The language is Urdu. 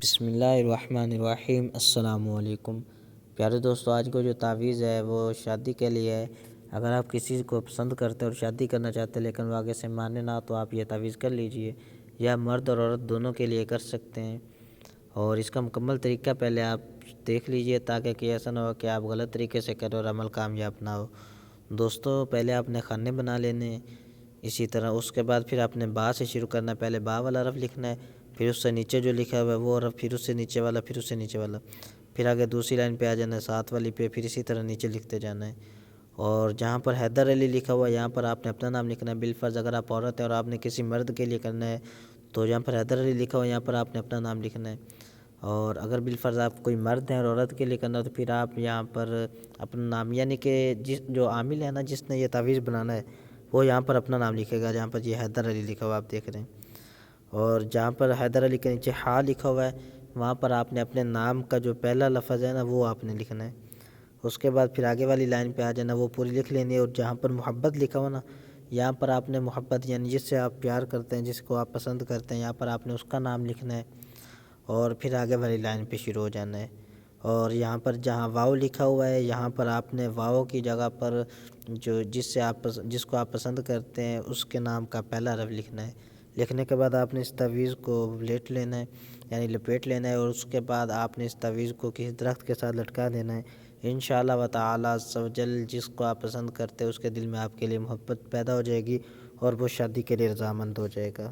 بسم اللہ الرحمن الرحیم۔ السلام علیکم پیارے دوستو، آج کو جو تعویذ ہے وہ شادی کے لیے ہے۔ اگر آپ کسی کو پسند کرتے اور شادی کرنا چاہتے ہیں لیکن وہ آگے سے مانے نہ، تو آپ یہ تعویذ کر لیجئے، یا مرد اور عورت دونوں کے لیے کر سکتے ہیں۔ اور اس کا مکمل طریقہ پہلے آپ دیکھ لیجئے، تاکہ کہ ایسا نہ ہو کہ آپ غلط طریقے سے کریں اور عمل کامیاب نہ ہو۔ دوستو، پہلے آپ نے کھانے بنا لینے، اسی طرح اس کے بعد پھر آپ نے با سے شروع کرنا ہے۔ پہلے با والا حرف لکھنا ہے، پھر اس سے نیچے جو لکھا ہوا ہے وہ حرف، پھر اس سے نیچے والا، پھر اس سے نیچے والا، پھر آگے دوسری لائن پہ آ جانا ہے 7 والی پہ، پھر اسی طرح نیچے لکھتے جانا ہے۔ اور جہاں پر حیدر علی لکھا ہوا ہے یہاں پر آپ نے اپنا نام لکھنا ہے۔ بالفرض اگر آپ عورت ہیں اور آپ نے کسی مرد کے لیے کرنا ہے تو جہاں پر حیدر علی لکھا ہوا ہے یہاں پر آپ نے اپنا نام لکھنا ہے۔ اور اگر بالفرض آپ کوئی مرد ہیں اور عورت کے لیے کرنا ہے تو پھر آپ یہاں پر اپنا نام، یعنی کہ جو عامل ہے نا، جس نے یہ تعویذ بنانا ہے، وہ یہاں پر اپنا نام لکھے گا، جہاں پر یہ حیدر علی لکھا ہوا آپ دیکھ رہے ہیں۔ اور جہاں پر حیدر علی کے نیچے ہا لکھا ہوا ہے وہاں پر آپ نے اپنے نام کا جو پہلا لفظ ہے نا وہ آپ نے لکھنا ہے۔ اس کے بعد پھر آگے والی لائن پہ آ جانا، وہ پوری لکھ لینی ہے۔ اور جہاں پر محبت لکھا ہوا نا، یہاں پر آپ نے محبت، یعنی جس سے آپ پیار کرتے ہیں، جس کو آپ پسند کرتے ہیں، یہاں پر آپ نے اس کا نام لکھنا ہے۔ اور پھر آگے والی لائن پہ شروع ہو جانا ہے۔ اور یہاں پر جہاں واو لکھا ہوا ہے یہاں پر آپ نے واو کی جگہ پر جس کو آپ پسند کرتے ہیں اس کے نام کا پہلا حرف لکھنا ہے۔ لکھنے کے بعد آپ نے اس تعویذ کو لیٹ لینا ہے، یعنی لپیٹ لینا ہے، اور اس کے بعد آپ نے اس تعویذ کو کسی درخت کے ساتھ لٹکا دینا ہے۔ انشاءاللہ و تعالی عز و جل جس کو آپ پسند کرتے ہیں اس کے دل میں آپ کے لیے محبت پیدا ہو جائے گی اور وہ شادی کے لیے رضامند ہو جائے گا۔